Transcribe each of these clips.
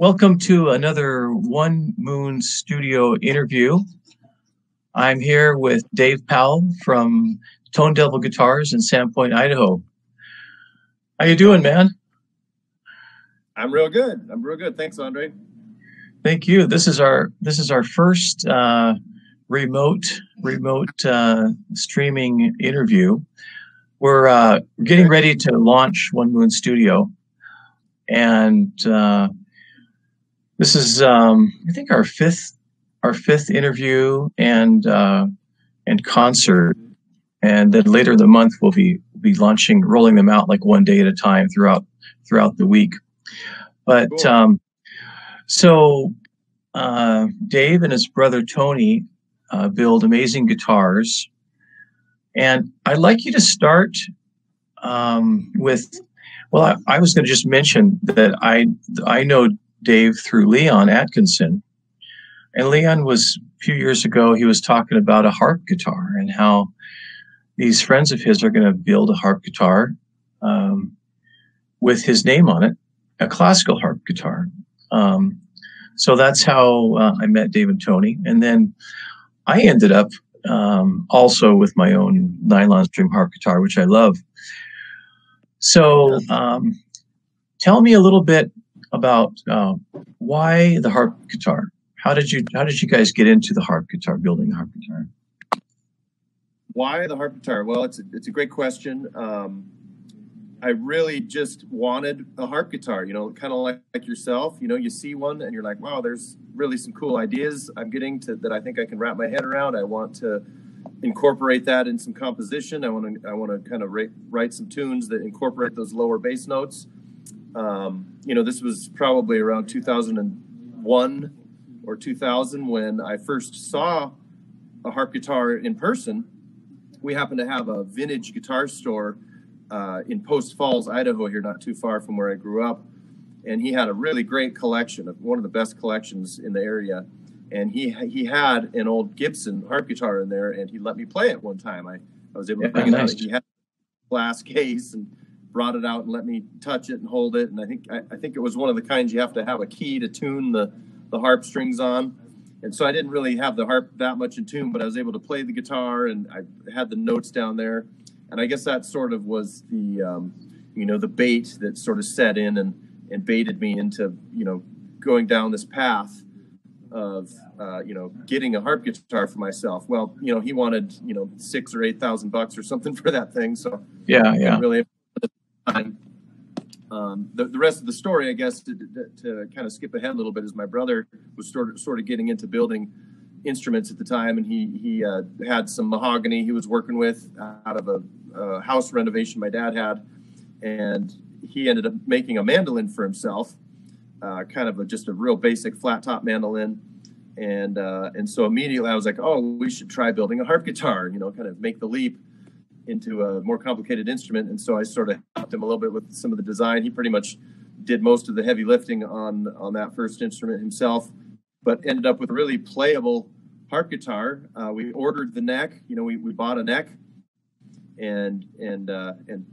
Welcome to another One Moon Studio interview. I'm here with Dave Powell from Tondevil Guitars in Sandpoint, Idaho. How you doing, man? I'm real good. Thanks, Andre. Thank you. This is our first remote streaming interview. We're getting ready to launch One Moon Studio, and this is I think our fifth interview and concert, and then later in the month we'll be rolling them out like one day at a time throughout the week. But cool. So Dave and his brother Tony build amazing guitars, and I'd like you to start with. Well, I was going to just mention that I know Dave through Leon Atkinson, and Leon was a few years ago. He was talking about a harp guitar and how these friends of his are going to build a harp guitar with his name on it, a classical harp guitar. So that's how I met Dave and Tony, and then I ended up also with my own nylon string harp guitar, which I love. So tell me a little bit about why the harp guitar. How did you guys get into the harp guitar, building the harp guitar? Why the harp guitar? Well, it's a great question. I really just wanted a harp guitar, kind of like yourself. You see one and you're like, wow, there's really some cool ideas I'm getting to that I think I can wrap my head around. I want to incorporate that in some composition. I want to kind of write some tunes that incorporate those lower bass notes. This was probably around 2001 or 2000 when I first saw a harp guitar in person. We happened to have a vintage guitar store in Post Falls, Idaho, here not too far from where I grew up. And he had a really great collection, one of the best collections in the area. And he had an old Gibson harp guitar in there, and he let me play it one time. I was able to bring it out. He had a glass case and brought it out and let me touch it and hold it. And I think it was one of the kinds you have to have a key to tune the harp strings on. And so I didn't really have the harp that much in tune, but I was able to play the guitar, and I had the notes down there. And I guess that sort of was the the bait that sort of set in and baited me into going down this path of getting a harp guitar for myself. Well, he wanted $6,000 or $8,000 or something for that thing. So yeah. Really, the rest of the story, I guess, to kind of skip ahead a little bit, is my brother was sort of getting into building instruments at the time, and he had some mahogany he was working with out of a house renovation my dad had, and he ended up making a mandolin for himself. Kind of just a real basic flat top mandolin, and so immediately I was like, oh, we should try building a harp guitar, kind of make the leap into a more complicated instrument. And so I sort of helped him a little bit with some of the design. He pretty much did most of the heavy lifting on that first instrument himself, but ended up with a really playable harp guitar. We ordered the neck, we bought a neck and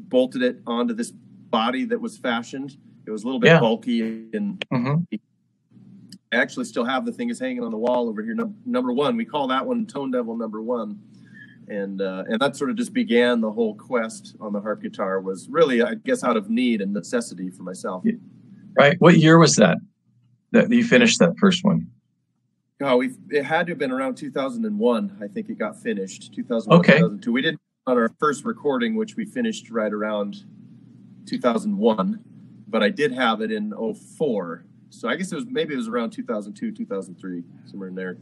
bolted it onto this body that was fashioned. It was a little bit bulky, and I actually still have the thing is hanging on the wall over here. Number one, we call that one Tondevil number one. And that sort of just began the whole quest on the harp guitar. Was really, I guess, out of need and necessity for myself. Right. What year was that you finished that first one? Oh, it had to have been around 2001. I think it got finished. 2001, okay. 2002. We did on our first recording, which we finished right around 2001. But I did have it in 2004. So I guess it was around 2002, 2003, somewhere in there.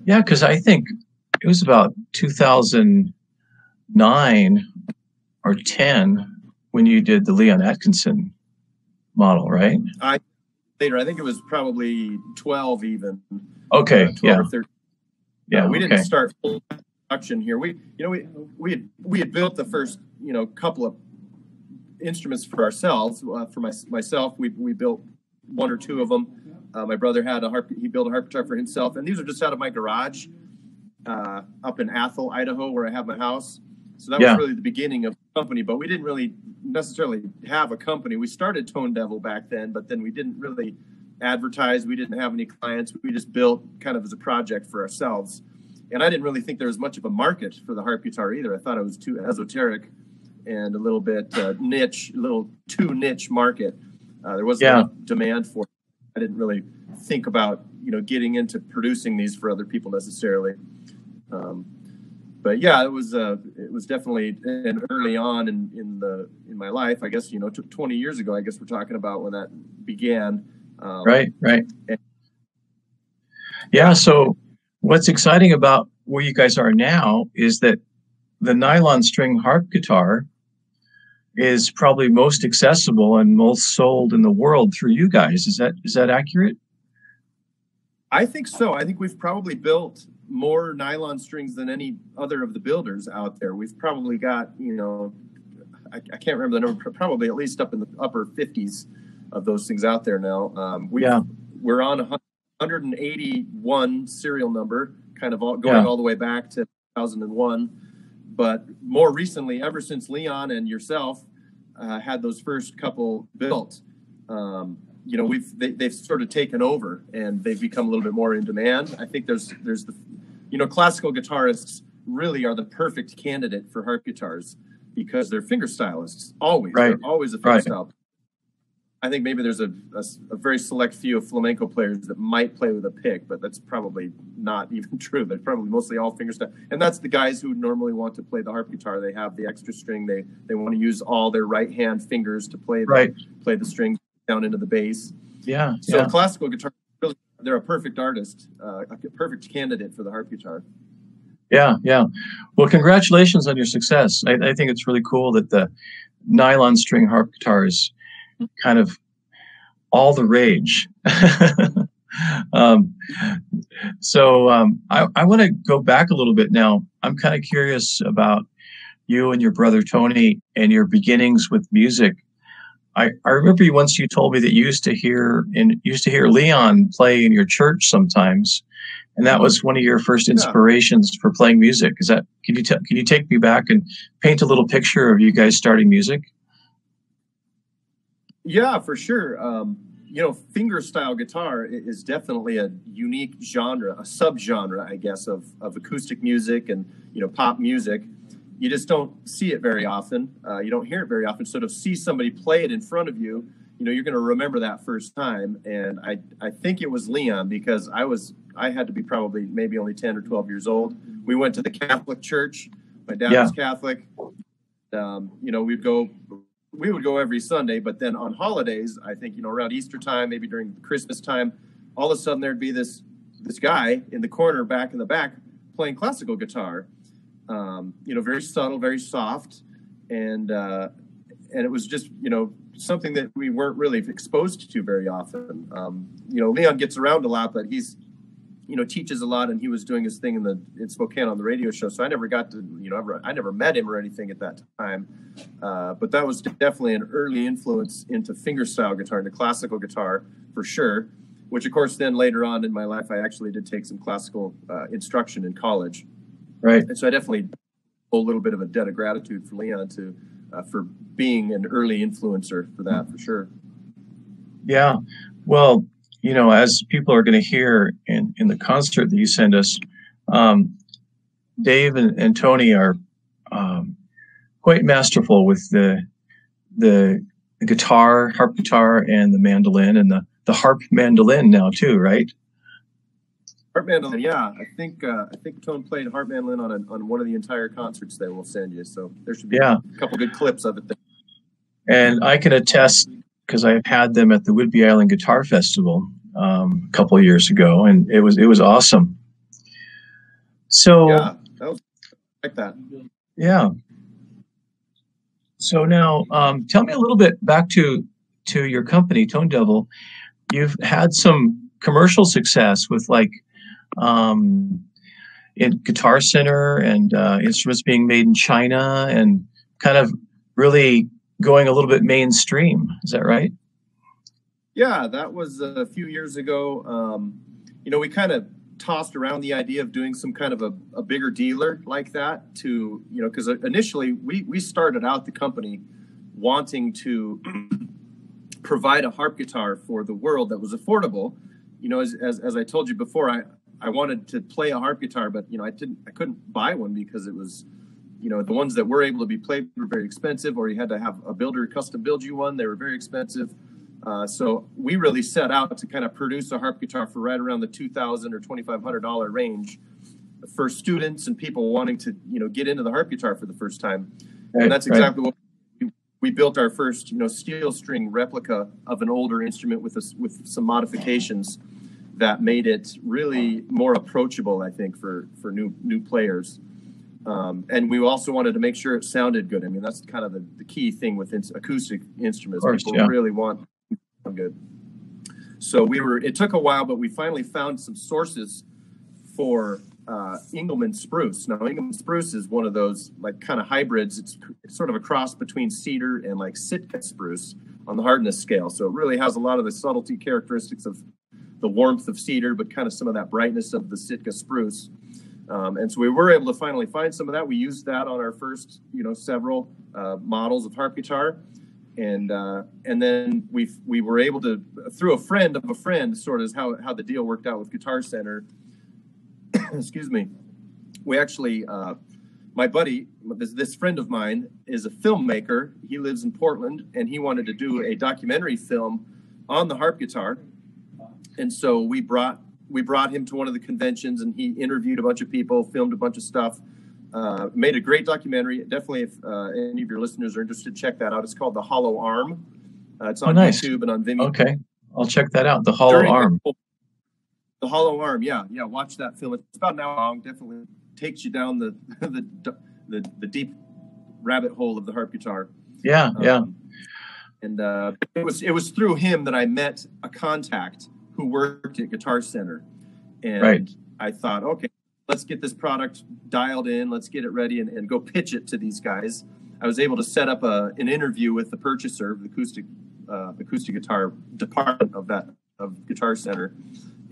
Yeah, because I think it was about 2009 or 10 when you did the Leon Atkinson model, right? I think it was probably 12 even. Okay, 12 or 13. Yeah, we didn't start full production here. We had built the first couple of instruments for ourselves. For myself, we built one or two of them. My brother had he built a harp guitar for himself, and these are just out of my garage up in Athol, Idaho, where I have my house. So that was really the beginning of the company, but we didn't really necessarily have a company. We started Tondevil back then, but then we didn't really advertise. We didn't have any clients. We just built kind of as a project for ourselves. And I didn't really think there was much of a market for the harp guitar either. I thought it was too esoteric and a little bit niche, a little too niche market. There wasn't enough demand for it. I didn't really think about, getting into producing these for other people necessarily. But yeah, it was definitely, and early on in my life, I guess, 20 years ago, I guess we're talking about when that began. Right. Yeah. So what's exciting about where you guys are now is that the nylon string harp guitar is probably most accessible and most sold in the world through you guys. Is that accurate? I think so. I think we've probably built more nylon strings than any other of the builders out there. We've probably got, I can't remember the number, probably at least up in the upper 50s of those things out there now. We're on 181 serial number, kind of going all the way back to 2001. But more recently, ever since Leon and yourself had those first couple built, they've sort of taken over and they've become a little bit more in demand. I think there's the, classical guitarists really are the perfect candidate for harp guitars because they're finger stylists always. They're always a finger style. I think maybe there's a very select few of flamenco players that might play with a pick, but that's probably not even true. They're probably mostly all fingerstyle. And that's the guys who normally want to play the harp guitar. They have the extra string. They want to use all their right hand fingers to play the string down into the bass. Yeah. So classical guitar, really, they're a perfect artist, a perfect candidate for the harp guitar. Yeah. Well, congratulations on your success. I think it's really cool that the nylon string harp guitar is kind of all the rage. I want to go back a little bit now. I'm kind of curious about you and your brother Tony and your beginnings with music. I remember you told me that you used to hear Leon play in your church sometimes, and that was one of your first inspirations for playing music. Can you take me back and paint a little picture of you guys starting music? Yeah, for sure. Finger style guitar is definitely a unique genre, a subgenre, I guess, of acoustic music and, pop music. You just don't see it very often. You don't hear it very often. So to see somebody play it in front of you, you're going to remember that first time. And I think it was Leon because I had to be probably maybe only 10 or 12 years old. We went to the Catholic church. My dad was Catholic. We would go every Sunday, but then on holidays, I think, around Easter time, maybe during Christmas time, all of a sudden there'd be this guy in the corner back in the back playing classical guitar. Very subtle, very soft. And it was just, something that we weren't really exposed to very often. Leon gets around a lot, but he's, teaches a lot, and he was doing his thing in Spokane on the radio show. So I never got to, I never met him or anything at that time. But that was definitely an early influence into fingerstyle guitar, into classical guitar for sure, which of course then later on in my life, I actually did take some classical instruction in college. Right. And so I definitely owe a little bit of a debt of gratitude for Leon for being an early influencer for that, for sure. Yeah. Well, as people are going to hear in the concert that you send us, Dave and Tony are quite masterful with the guitar, harp guitar, and the mandolin, and the harp mandolin now too, right? Harp mandolin, yeah. I think Tone played harp mandolin on one of the entire concerts that we'll send you. So there should be a couple good clips of it there. And I can attest, because I've had them at the Whidbey Island Guitar Festival a couple of years ago, and it was awesome. So yeah, that was like that. Yeah. So now, tell me a little bit back to your company, Tondevil. You've had some commercial success with in Guitar Center and instruments being made in China, and kind of really going a little bit mainstream. Is that right? Yeah, that was a few years ago. We kind of tossed around the idea of doing some kind of a bigger dealer like that to, because initially we started out the company wanting to provide a harp guitar for the world that was affordable. You know, as I told you before, I wanted to play a harp guitar, but you know, I couldn't buy one because it was, you know, the ones that were able to be played were very expensive, or you had to have a builder custom build you one. They were very expensive. So we really set out to kind of produce a harp guitar for right around the $2,000 or $2,500 range for students and people wanting to, you know, get into the harp guitar for the first time. Right, and that's exactly what we built our first, you know, steel string replica of an older instrument with some modifications that made it really more approachable, I think, for new players. And we also wanted to make sure it sounded good. I mean, that's kind of the key thing with acoustic instruments. People really want to sound good. So it took a while, but we finally found some sources for Engelmann spruce. Now, Engelmann spruce is one of those like kind of hybrids. It's sort of a cross between cedar and like Sitka spruce on the hardness scale. So it really has a lot of the subtlety characteristics of the warmth of cedar, but kind of some of that brightness of the Sitka spruce. And so we were able to finally find some of that. We used that on our first, you know, several models of harp guitar. And then we were able to, through a friend of a friend, sort of how the deal worked out with Guitar Center. Excuse me. We actually, my buddy, this friend of mine is a filmmaker. He lives in Portland, and he wanted to do a documentary film on the harp guitar. And so we brought him to one of the conventions, and he interviewed a bunch of people, filmed a bunch of stuff, made a great documentary. Definitely, if any of your listeners are interested, check that out. It's called The Hollow Arm. It's on YouTube and on Vimeo. Okay, I'll check that out. The Hollow Arm. The Hollow Arm, yeah. Watch that film. It's about an hour long. Definitely takes you down the deep rabbit hole of the harp guitar. Yeah. And it was through him that I met a contact who worked at Guitar Center, and I thought, okay, let's get this product dialed in. Let's get it ready and go pitch it to these guys. I was able to set up an interview with the purchaser, the acoustic guitar department of Guitar Center.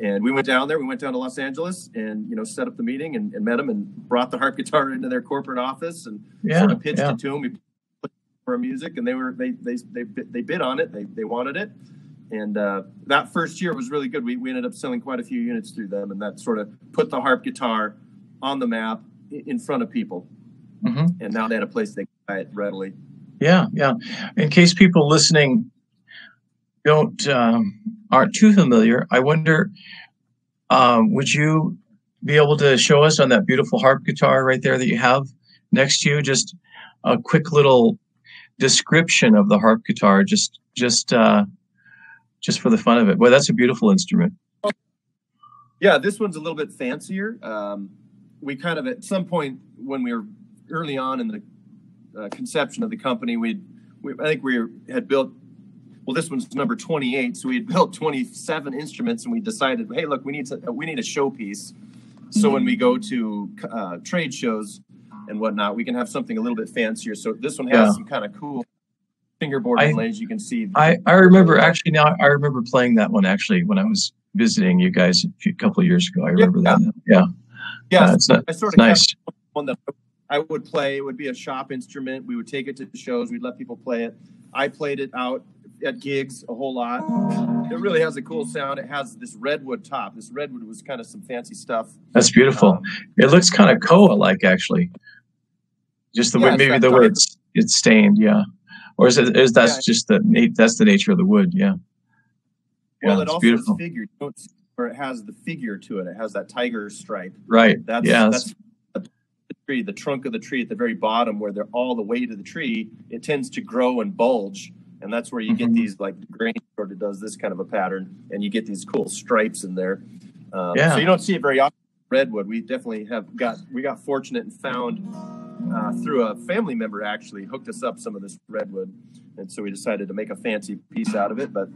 And we went down there. We went down to Los Angeles and, you know, set up the meeting and met them and brought the harp guitar into their corporate office and sort of pitched it to them. We played for music, and they bid on it. They wanted it. And that first year was really good. We ended up selling quite a few units through them, and that sort of put the harp guitar on the map in front of people. Mm-hmm. And now they had a place they could buy it readily. Yeah. In case people listening aren't too familiar, I wonder, would you be able to show us on that beautiful harp guitar right there that you have next to you, just a quick little description of the harp guitar, just for the fun of it? Boy, that's a beautiful instrument. Yeah, this one's a little bit fancier. We kind of, at some point when we were early on in the conception of the company, I think we had built, well, this one's number 28, so we had built 27 instruments, and we decided, hey, look, we need a showpiece. So when we go to trade shows and whatnot, we can have something a little bit fancier. So this one has some kind of cool fingerboard inlays. You can see. I remember actually now. I remember playing that one actually when I was visiting you guys a couple of years ago. I remember that. Yeah. I sort of nice. One that I would play. It would be a shop instrument. We would take it to shows. We'd let people play it. I played it out at gigs a whole lot. It really has a cool sound. It has this redwood top. This redwood was kind of some fancy stuff. That's beautiful. It looks kind of koa-like actually. Just the way, maybe the way it's stained. Yeah. Or is that just that's the nature of the wood? Yeah. Well, it also beautiful. Is figured, or it has the figure to it. It has that tiger stripe. Right. That's the tree, the trunk of the tree at the very bottom, where they're all the way to the tree. It tends to grow and bulge, and that's where you get these, like, grain sort of does this kind of a pattern, and you get these cool stripes in there. So you don't see it very often. Redwood. We definitely got fortunate and found. Through a family member actually hooked us up some of this redwood, and so we decided to make a fancy piece out of it. But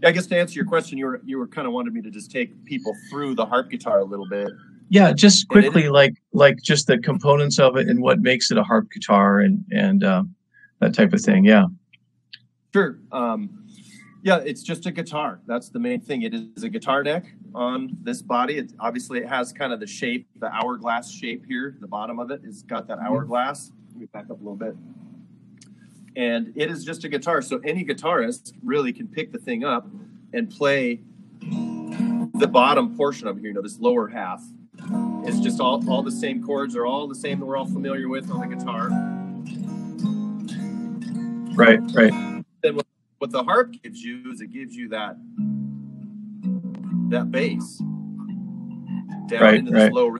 yeah, I guess to answer your question, you were kind of wanted me to just take people through the harp guitar a little bit. Yeah, just quickly, like just the components of it and what makes it a harp guitar and that type of thing. Yeah, sure. Yeah, it's just a guitar. That's the main thing. It is a guitar neck on this body. It has kind of the shape, the hourglass shape here. The bottom of it has got that hourglass. Let me back up a little bit. And it is just a guitar, so any guitarist really can pick the thing up and play the bottom portion of it here, you know, this lower half. It's just all the same chords are all the same that we're all familiar with on the guitar. Right. Then what the harp gives you is it gives you that bass down into this low.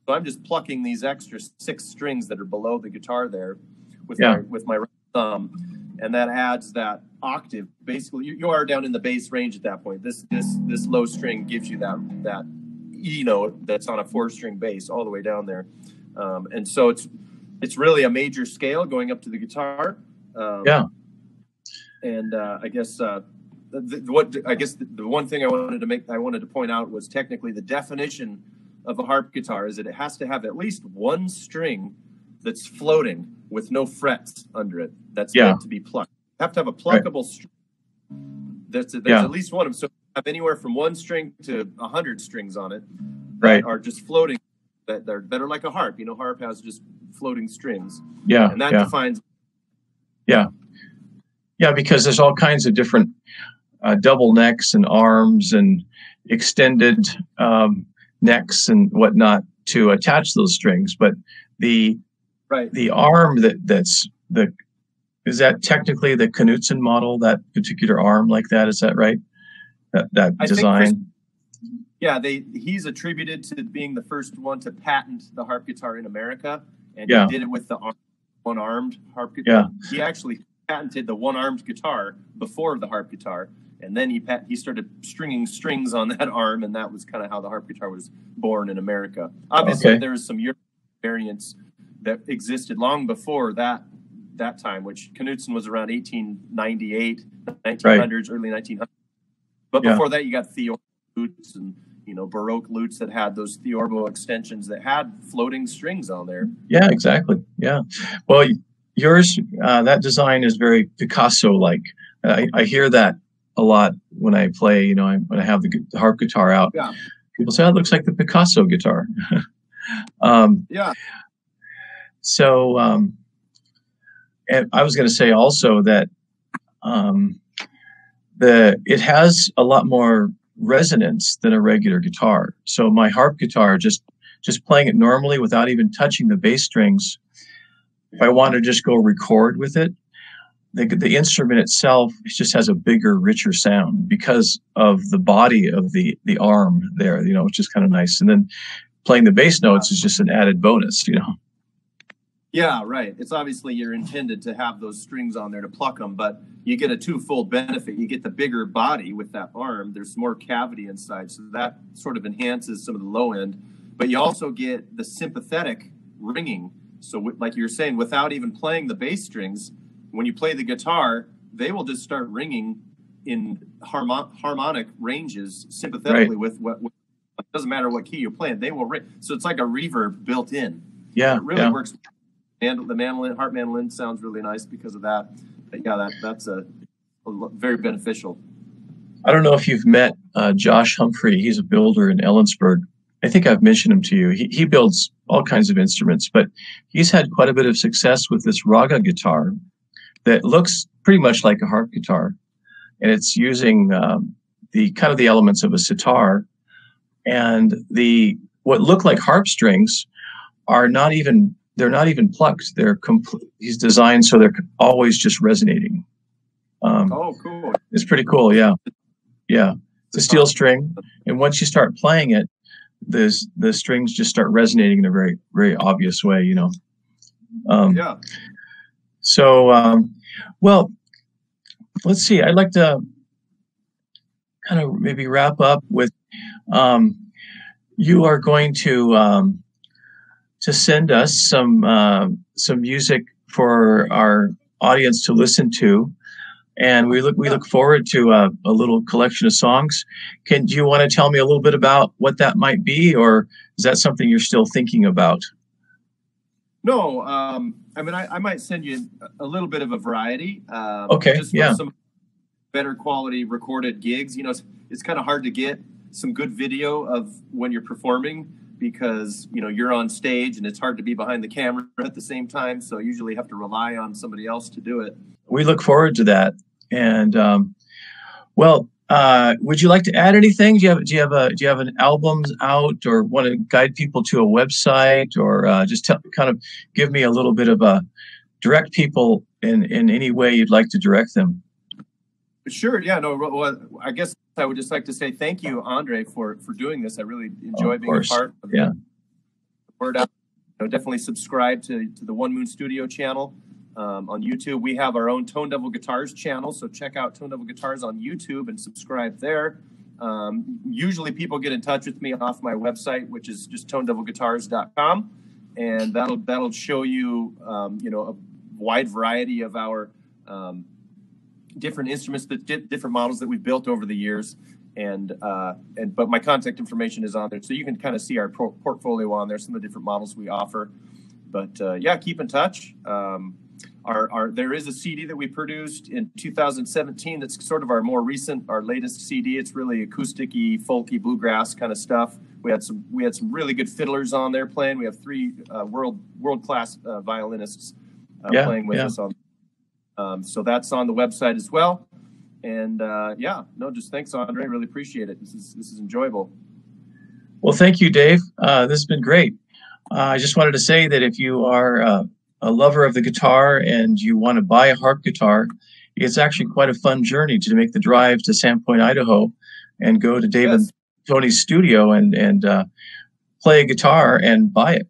So I'm just plucking these extra 6 strings that are below the guitar there with my right thumb, and that adds that octave. Basically, you are down in the bass range at that point. This low string gives you that E note that's on a 4-string bass all the way down there, and so it's really a major scale going up to the guitar. And I guess the one thing I wanted to point out was technically the definition of a harp guitar is that it has to have at least one string that's floating with no frets under it. That's meant to be plucked. You have to have a pluckable string. There's at least one of them. So you have anywhere from 1 string to 100 strings on it that are just floating. That are like a harp. You know, harp has just floating strings. Yeah, and that defines. Yeah, because there's all kinds of different double necks and arms and extended necks and whatnot to attach those strings. But the arm is that technically the Knudsen model, that particular arm like that? Is that right? That design? He's attributed to being the first one to patent the harp guitar in America, and he did it with the one-armed harp guitar. He actually patented the one-armed guitar before the harp guitar, and then he started stringing strings on that arm, and that was kind of how the harp guitar was born in America. Obviously, there's some European variants that existed long before that time, which Knudsen was around 1898, 1900s, early 1900s. But before that, you got Theorbo lutes and Baroque lutes that had those Theorbo extensions that had floating strings on there. Yeah, exactly. Yeah. Well, yours, that design is very Picasso-like. I hear that a lot when I play, when I have the harp guitar out. Yeah. People say, oh, it looks like the Picasso guitar. So, and I was going to say also that it has a lot more resonance than a regular guitar. So my harp guitar, just playing it normally without even touching the bass strings, if I want to just go record with it, the instrument itself just has a bigger, richer sound because of the body of the arm there, which is kind of nice. And then playing the bass notes is just an added bonus, Yeah, right. It's obviously you're intended to have those strings on there to pluck them, but you get a twofold benefit. You get the bigger body with that arm. There's more cavity inside, so that sort of enhances some of the low end. But you also get the sympathetic ringing. So like you were saying, without even playing the bass strings, when you play the guitar, they will just start ringing in harmonic ranges sympathetically with what it doesn't matter what key you're playing, they will ring. So it's like a reverb built in. Yeah, it really works. And the mandolin, harp mandolin, sounds really nice because of that. But yeah, that's a very beneficial. I don't know if you've met Josh Humphrey. He's a builder in Ellensburg. I think I've mentioned him to you. He builds all kinds of instruments, but he's had quite a bit of success with this raga guitar that looks pretty much like a harp guitar, and it's using the kind of the elements of a sitar, and what look like harp strings are not even plucked. They're he's designed so they're always just resonating. Oh, cool! It's pretty cool. Yeah. It's a steel string, and once you start playing it, the strings just start resonating in a very, very obvious way, So, well, let's see. I'd like to kind of maybe wrap up with, you are going to send us some music for our audience to listen to. And we look forward to a little collection of songs. Do you want to tell me a little bit about what that might be, or is that something you're still thinking about? No, I mean, I might send you a little bit of a variety. Just for some better quality recorded gigs. It's kind of hard to get some good video of when you're performing. because, you know, you're on stage and it's hard to be behind the camera at the same time. So I usually have to rely on somebody else to do it. We look forward to that. And well, would you like to add anything? Do you have an album out, or want to guide people to a website, or just kind of give me a little bit of a direct people in any way you'd like to direct them? Sure. Yeah. No. Well, I guess I would just like to say thank you, Andre, for doing this. I really enjoy being a part of the Word Out. You know, definitely subscribe to the One Moon Studio channel on YouTube. We have our own Tondevil Guitars channel, so check out Tondevil Guitars on YouTube and subscribe there. Usually, people get in touch with me off my website, which is just tondevilguitars.com, and that'll show you you know, a wide variety of our different instruments, different models that we've built over the years, but my contact information is on there, so you can kind of see our portfolio on there, some of the different models we offer. But yeah, keep in touch. There is a CD that we produced in 2017 that's sort of our latest CD. It's really acoustic-y, folky, bluegrass kind of stuff. We had some really good fiddlers on there playing. We have 3 world-class violinists playing with us on. So that's on the website as well. And yeah, no, just thanks, Andre. Really appreciate it. This is enjoyable. Well, thank you, Dave. This has been great. I just wanted to say that if you are a lover of the guitar and you want to buy a harp guitar, it's actually quite a fun journey to make the drive to Sandpoint, Idaho, and go to David Tony's studio and play a guitar and buy it.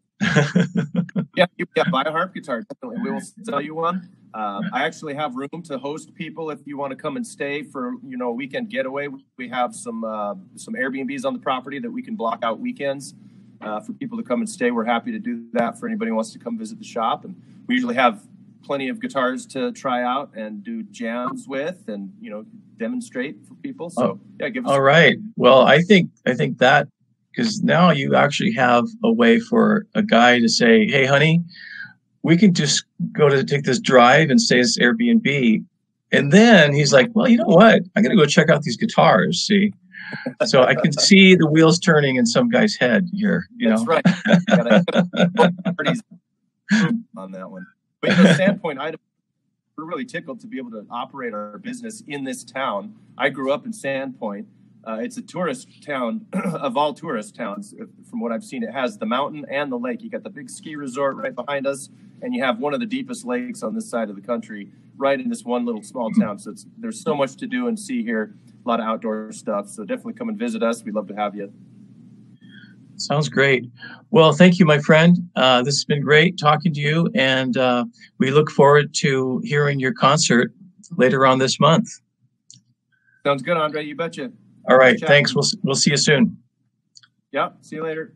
Yeah, buy a harp guitar. Definitely, we will sell you one. I actually have room to host people if you want to come and stay for, you know, a weekend getaway. We have some Airbnbs on the property that we can block out weekends for people to come and stay. We're happy to do that for anybody who wants to come visit the shop. And we usually have plenty of guitars to try out and do jams with, and, you know, demonstrate for people. So yeah, give us. All right. Well, I think that, because now you actually have a way for a guy to say, hey, honey, we can just go to take this drive and stay at this Airbnb. And then he's like, well, you know what? I'm going to go check out these guitars, see? So I can see the wheels turning in some guy's head here. That's right. On that one. But, you know, Sandpoint, Idaho, we're really tickled to be able to operate our business in this town. I grew up in Sandpoint. It's a tourist town of all tourist towns. From what I've seen, it has the mountain and the lake. You got the big ski resort right behind us, and you have one of the deepest lakes on this side of the country, right in this one little small town. So there's so much to do and see here, a lot of outdoor stuff. So definitely come and visit us. We'd love to have you. Sounds great. Well, thank you, my friend. This has been great talking to you, and we look forward to hearing your concert later on this month. Sounds good, Andre. You betcha. All right. Thanks. We'll see you soon. Yeah. See you later.